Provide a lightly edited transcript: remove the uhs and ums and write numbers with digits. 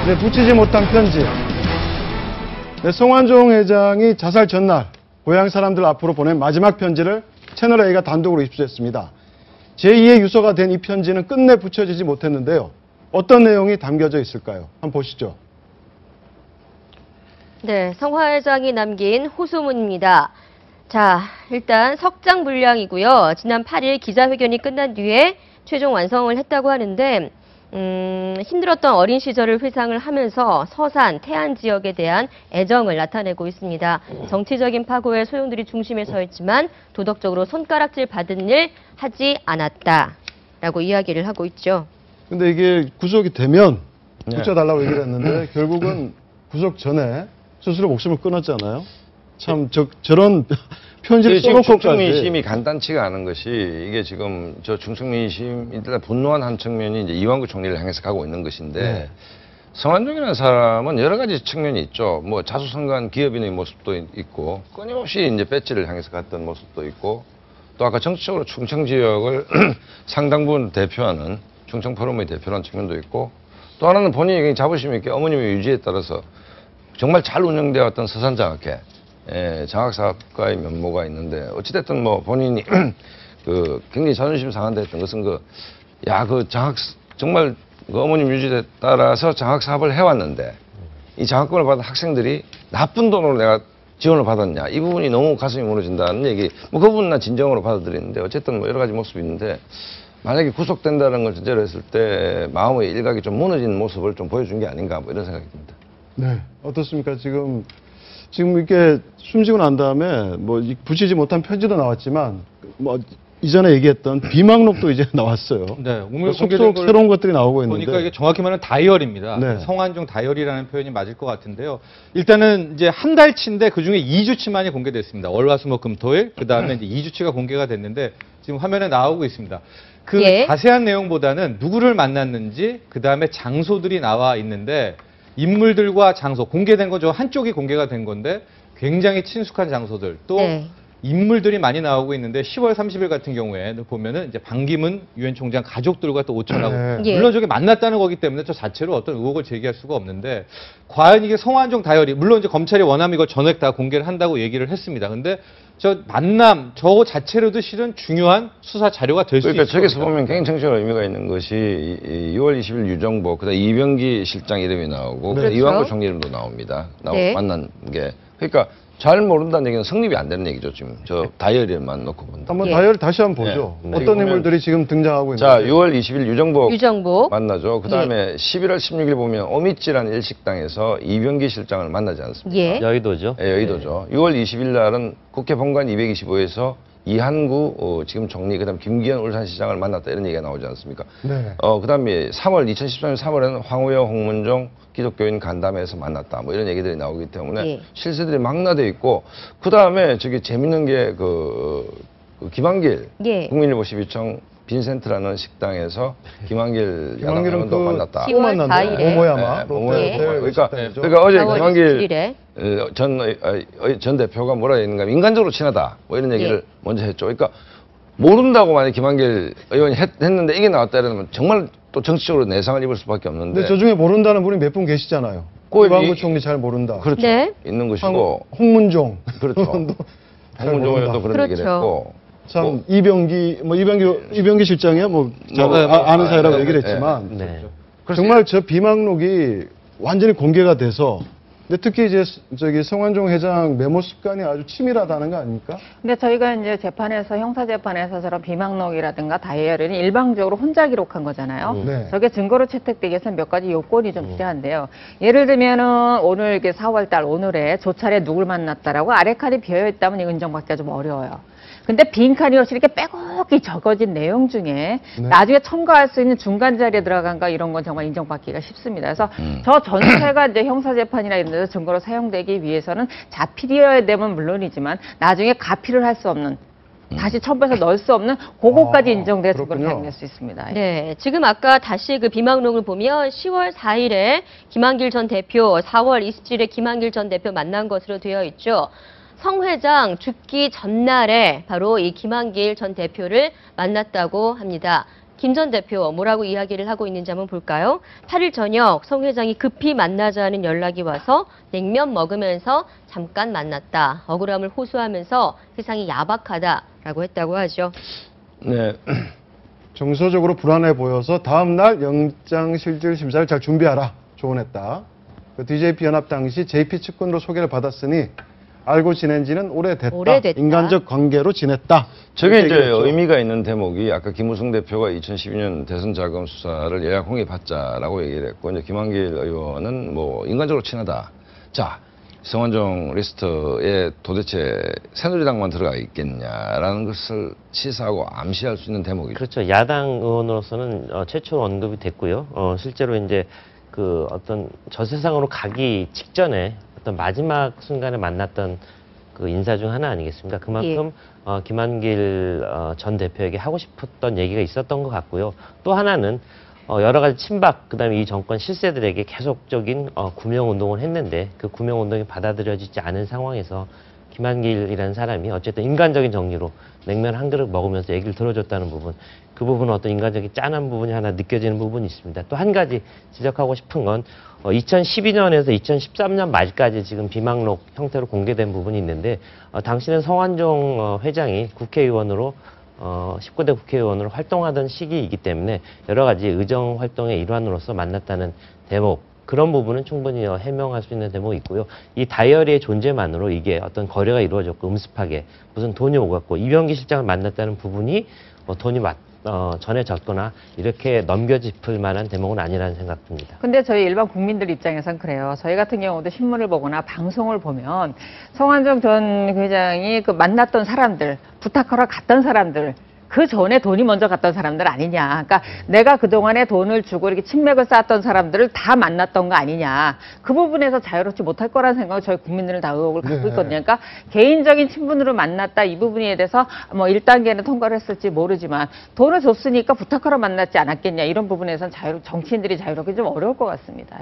네, 붙이지 못한 편지. 네, 성완종 회장이 자살 전날 고향 사람들 앞으로 보낸 마지막 편지를 채널A가 단독으로 입수했습니다. 제2의 유서가 된 이 편지는 끝내 붙여지지 못했는데요. 어떤 내용이 담겨져 있을까요? 한번 보시죠. 네, 성 회장이 남긴 호소문입니다. 자, 일단 석장 분량이고요. 지난 8일 기자회견이 끝난 뒤에 최종 완성을 했다고 하는데 힘들었던 어린 시절을 회상을 하면서 서산, 태안 지역에 대한 애정을 나타내고 있습니다. 정치적인 파고의 소용돌이 중심에 서 있지만 도덕적으로 손가락질 받은 일 하지 않았다라고 이야기를 하고 있죠. 근데 이게 구속이 되면 붙여달라고 얘기를 했는데 결국은 구속 전에 스스로 목숨을 끊었잖아요. 참 저런 편지를 써놓고까지. 충청민심이 간단치가 않은 것이 이게 지금 저 충청민심 일단 분노한 한 측면이 이제 이완구 총리를 향해서 가고 있는 것인데 성완종이라는 사람은 여러 가지 측면이 있죠. 뭐 자수성가한 기업인의 모습도 있고 끊임없이 이제 배지를 향해서 갔던 모습도 있고 또 아까 정치적으로 충청 지역을 상당 부분 대표하는 충청 포럼의 대표라는 측면도 있고 또 하나는 본인이 자부심 있게 어머님의 유지에 따라서 정말 잘 운영되어 왔던 서산장학회 장학사업가의 면모가 있는데 어찌됐든 뭐 본인이 그 굉장히 자존심 상한다 했던 것은 그 정말 그 어머님 유지에 따라서 장학사업을 해왔는데 이 장학금을 받은 학생들이 나쁜 돈으로 내가 지원을 받았냐 이 부분이 너무 가슴이 무너진다는 얘기 뭐 그 부분은 난 진정으로 받아들이는데 어쨌든 뭐 여러 가지 모습이 있는데 만약에 구속된다는 걸 전제로 했을 때 마음의 일각이 좀 무너진 모습을 좀 보여준 게 아닌가 뭐 이런 생각이 듭니다. 네, 어떻습니까? 지금 이렇게 숨지고 난 다음에 뭐 붙이지 못한 편지도 나왔지만 뭐 이전에 얘기했던 비망록도 이제 나왔어요. 네, 오늘 속속 새로운 것들이 나오고 있는데 보니까 이게 정확히 말하면 다이어리입니다. 네. 성완종 다이어리라는 표현이 맞을 것 같은데요. 일단은 이제 한 달치인데 그 중에 2주치만이 공개됐습니다. 월화수목금토일 그 다음에 이제 2주치가 공개가 됐는데 지금 화면에 나오고 있습니다. 그 자세한 내용보다는 누구를 만났는지 그 다음에 장소들이 나와 있는데 인물들과 장소 공개된 거죠. 한쪽이 공개가 된 건데 굉장히 친숙한 장소들 또 인물들이 많이 나오고 있는데 10월 30일 같은 경우에 보면은 이제 반기문 유엔 총장 가족들과 또 오천하고 물론 저게 만났다는 거기 때문에 저 자체로 어떤 의혹을 제기할 수가 없는데 과연 이게 성완종 다이어리 물론 이제 검찰이 원하면 이걸 전액 다 공개를 한다고 얘기를 했습니다. 근데 저 만남 저 자체로도 실은 중요한 수사 자료가 될 수 있습니다. 그러니까 저기서 보면 굉장히 정치적 의미가 있는 것이 6월 20일 유정복 그다음 이병기 실장 이름이 나오고 이완구 총리 이름도 나옵니다. 만난 게 그러니까 잘 모른다는 얘기는 성립이 안 되는 얘기죠. 지금 저 다이어리만 놓고 본다. 한번 다이어리 다시 한번 보죠. 어떤 인물들이 지금 등장하고 있는지. 자, 6월 20일 유정복 만나죠. 그다음에 11월 16일 보면 오미찌라는 일식당에서 이병기 실장을 만나지 않습니까? 여의도죠. 여의도죠. 6월 20일 날은 국회 본관 225에서 이한구 지금 총리 그다음 김기현 울산시장을 만났다 이런 얘기가 나오지 않습니까? 그다음에 2013년 3월에는 황우여 홍문종 기독교인 간담회에서 만났다 뭐 이런 얘기들이 나오기 때문에 실세들이 망라돼 있고 그다음에 저기 재밌는 게 그 김한길 국민일보 12청 빈센트라는 식당에서 김한길 야당의원도 만났다. 10월 4일에 모모야마. 그러니까 어제 김한길 전 대표가 뭐라 했는가 인간적으로 친하다 뭐 이런 얘기를 먼저 했죠. 그러니까 모른다고 만약 김한길 의원이 했는데 이게 나왔다 이러면 정말 또 정치적으로 내상을 입을 수밖에 없는데. 근데 저 중에 모른다는 분이 몇 분 계시잖아요. 이완구 총리 잘 모른다. 그렇죠. 있는 것이고. 홍문종. 그렇죠. 홍문종 의원도 그런 얘기를 했고. 참 이병기 실장이야 아는 사이라고 얘기를 했지만 정말 저 비망록이 완전히 공개가 돼서 근데 특히 이제 성완종 회장 메모 습관이 아주 치밀하다는 거 아닙니까? 근데 저희가 이제 재판에서 형사 재판에서 저런 비망록이라든가 다이어리는 일방적으로 혼자 기록한 거잖아요. 저게 증거로 채택되기 위해서는 몇 가지 요건이 좀 필요한데요. 예를 들면은 오늘 이게 4월달 오늘에 조차례 누굴 만났다라고 아래 칸이 비어 있다면 이거 인정받기가 좀 어려워요. 근데 빈 칸이 없이 이렇게 빼곡히 적어진 내용 중에 나중에 첨가할 수 있는 중간 자리에 들어간 거 이런 건 정말 인정받기가 쉽습니다. 그래서 저 전체가 이제 형사재판이나 이런 데서 증거로 사용되기 위해서는 자필이어야 되면 물론이지만 나중에 가필을 할 수 없는 다시 첨부해서 넣을 수 없는 그거까지 인정돼야 증거로 사용될 수 있습니다. 네, 지금 아까 다시 그 비망록을 보면 10월 4일에 김한길 전 대표, 4월 27일에 김한길 전 대표 만난 것으로 되어 있죠. 성 회장 죽기 전날에 바로 이 김한길 전 대표를 만났다고 합니다. 김 전 대표 뭐라고 이야기를 하고 있는지 한번 볼까요? 8일 저녁 성 회장이 급히 만나자는 연락이 와서 냉면 먹으면서 잠깐 만났다. 억울함을 호소하면서 세상이 야박하다라고 했다고 하죠. 네. 정서적으로 불안해 보여서 다음 날 영장실질 심사를 잘 준비하라 조언했다. 그 DJP 연합 당시 JP 측근으로 소개를 받았으니 알고 지낸 지는 오래됐다. 인간적 관계로 지냈다. 저게 이제 의미가 있는 대목이 아까 김우성 대표가 2012년 대선 자금 수사를 여야 공개받자라고 얘기를 했고 이제 김한길 의원은 뭐 인간적으로 친하다. 자, 성완종 리스트에 도대체 새누리당만 들어가 있겠냐라는 것을 시사하고 암시할 수 있는 대목이죠. 그렇죠. 야당 의원으로서는 최초로 언급이 됐고요. 실제로 이제 그 어떤 저 세상으로 가기 직전에 어떤 마지막 순간에 만났던 그 인사 중 하나 아니겠습니까? 그만큼 김한길 전 대표에게 하고 싶었던 얘기가 있었던 것 같고요. 또 하나는 여러 가지 친박, 그다음에 이 정권 실세들에게 계속적인 구명 운동을 했는데 그 구명 운동이 받아들여지지 않은 상황에서 김한길이라는 사람이 어쨌든 인간적인 정리로 냉면 한 그릇 먹으면서 얘기를 들어줬다는 부분, 그 부분은 어떤 인간적인 짠한 부분이 하나 느껴지는 부분이 있습니다. 또 한 가지 지적하고 싶은 건 2012년에서 2013년 말까지 지금 비망록 형태로 공개된 부분이 있는데 당시는 성완종 회장이 국회의원으로 19대 국회의원으로 활동하던 시기이기 때문에 여러 가지 의정 활동의 일환으로서 만났다는 대목, 그런 부분은 충분히 해명할 수 있는 대목이 있고요. 이 다이어리의 존재만으로 이게 어떤 거래가 이루어졌고 음습하게 무슨 돈이 오갔고 이병기 실장을 만났다는 부분이 돈이 전해졌거나 이렇게 넘겨짚을 만한 대목은 아니라는 생각 듭니다. 근데 저희 일반 국민들 입장에선 그래요. 저희 같은 경우도 신문을 보거나 방송을 보면 성완종 전 회장이 그 만났던 사람들, 부탁하러 갔던 사람들, 그 전에 돈이 먼저 갔던 사람들 아니냐. 그러니까 내가 그동안에 돈을 주고 이렇게 친맥을 쌓았던 사람들을 다 만났던 거 아니냐. 그 부분에서 자유롭지 못할 거라는 생각을 저희 국민들은 다 의혹을 갖고 있거든요. 그러니까 개인적인 친분으로 만났다 이 부분에 대해서 뭐 1단계는 통과를 했을지 모르지만 돈을 줬으니까 부탁하러 만났지 않았겠냐. 이런 부분에서는 정치인들이 자유롭기 좀 어려울 것 같습니다.